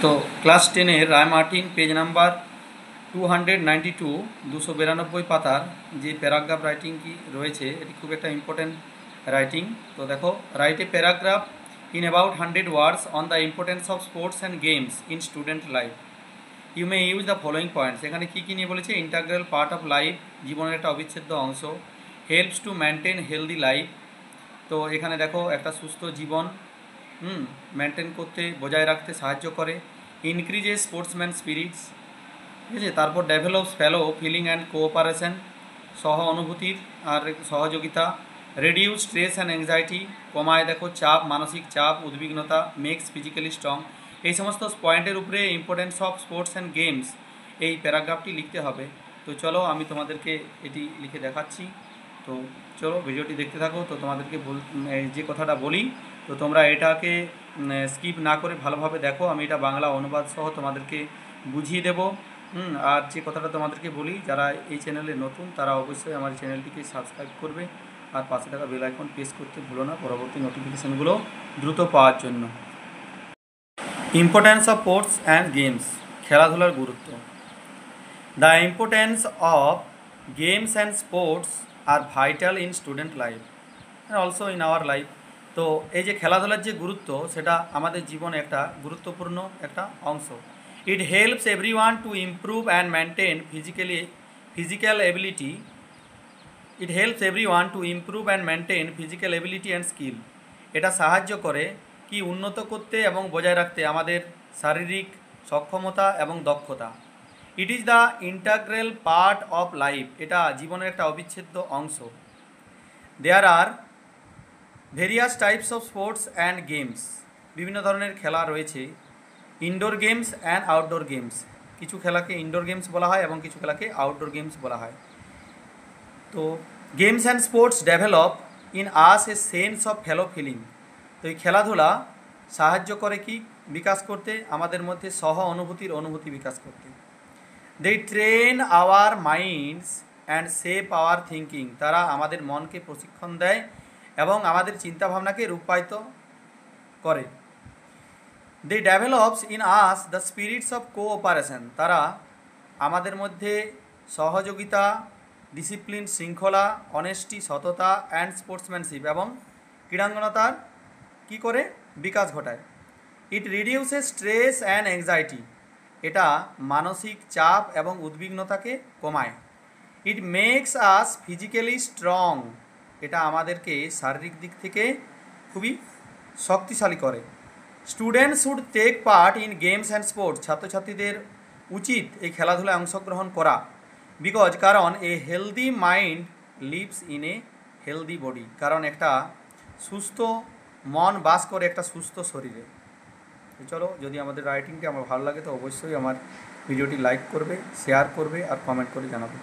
তো ক্লাস 10-এর রায় Martin page number 292 292 পাতার যে প্যারাগ্রাফ রাইটিং কি রয়েছে এটি খুব একটা ইম্পর্টেন্ট রাইটিং। তো দেখো, write a paragraph in about 100 words on the importance of sports and games in student life. You may use the following points. এখানে কী কী নিয়ে বলেছে? ইন্টাগ্রাল পার্ট অফ লাইফ, জীবনের একটা অবিচ্ছেদ্য অংশ। Helps to maintain healthy life. তো এখানে দেখো, একটা সুস্থ জীবন মেনটেন করতে, বজায় রাখতে সাহায্য করে। ইনক্রিজেস স্পোর্টসম্যান স্পিরিটস, ঠিক আছে। তারপর develops fellow feeling and cooperation, সহ অনুভূতির আর সহযোগিতা। রেডিউস স্ট্রেস অ্যান্ড অ্যাংজাইটি, কমায় দেখো চাপ, মানসিক চাপ, উদ্বিগ্নতা। Makes physically strong. এই সমস্ত পয়েন্টের উপরে importance of sports and games এই প্যারাগ্রাফটি লিখতে হবে। তো চলো আমি তোমাদেরকে এটি লিখে দেখাচ্ছি। তো চলো ভিডিওটি দেখতে থাকো। তো তোমাদেরকে যে কথাটা বলি, তো তোমরা এটাকে স্কিপ না করে ভালোভাবে দেখো। আমি এটা বাংলা অনুবাদ সহ তোমাদেরকে বুঝিয়ে দেবো। আর যে কথাটা তোমাদেরকে বলি, যারা এই চ্যানেলে নতুন তারা অবশ্যই আমার চ্যানেলটিকে সাবস্ক্রাইব করবে আর পাশে থাকা বেল আইকন প্রেস করতে ভুলো না পরবর্তী নোটিফিকেশানগুলো দ্রুত পাওয়ার জন্য। Importance of sports and games, খেলাধুলার গুরুত্ব। The importance of games and sports are vital in student life and also in our life. তো এই যে খেলাধুলার যে গুরুত্ব, সেটা আমাদের জীবনে একটা গুরুত্বপূর্ণ একটা অংশ। It helps everyone to improve and maintain physical ability. It helps everyone to improve and maintain physical ability and skill. এটা সাহায্য করে কি উন্নত করতে এবং বজায় রাখতে আমাদের শারীরিক সক্ষমতা এবং দক্ষতা। It is the integral part of life, এটা জীবনের একটা অবিচ্ছেদ্য অংশ। There are various types of sports and games, বিভিন্ন ধরনের খেলা রয়েছে। Indoor games and outdoor games, কিছু খেলাকে ইনডোর গেমস বলা হয় এবং কিছু খেলাকে আউটডোর গেমস বলা হয়। তো games and sports develop in us a sense of fellow feeling. তো এই খেলাধুলা সাহায্য করে কি বিকাশ করতে, আমাদের মধ্যে সহ অনুভূতি বিকাশ করতে। They train our minds and shape our thinking, তারা আমাদের মনকে প্রশিক্ষণ দেয় এবং আমাদের চিন্তাভাবনাকে রূপায়িত করে। They develops in us the spirits of cooperation, তারা আমাদের মধ্যে সহযোগিতা, ডিসিপ্লিন, শৃঙ্খলা, অনেস্টি, সততা অ্যান্ড স্পোর্টসম্যানশিপ এবং ক্রীড়াঙ্গনতার কী করে বিকাশ ঘটায়। It reduces stress and anxiety, এটা মানসিক চাপ এবং উদ্বিগ্নতাকে কমায়। It makes us physically strong, এটা আমাদেরকে শারীরিক দিক থেকে খুবই শক্তিশালী করে। Students should take part in games and sports, ছাত্রছাত্রীদের উচিত এই খেলাধুলায় অংশগ্রহণ করা। বিকজ, কারণ a healthy mind lives in a healthy body, কারণ একটা সুস্থ মন বাস করে একটা সুস্থ শরীরে। চলো, যদি আমাদের রাইটিংটি আমার ভালো লাগে তো অবশ্যই আমার ভিডিওটি লাইক করবে, শেয়ার করবে আর কমেন্ট করে জানাবে।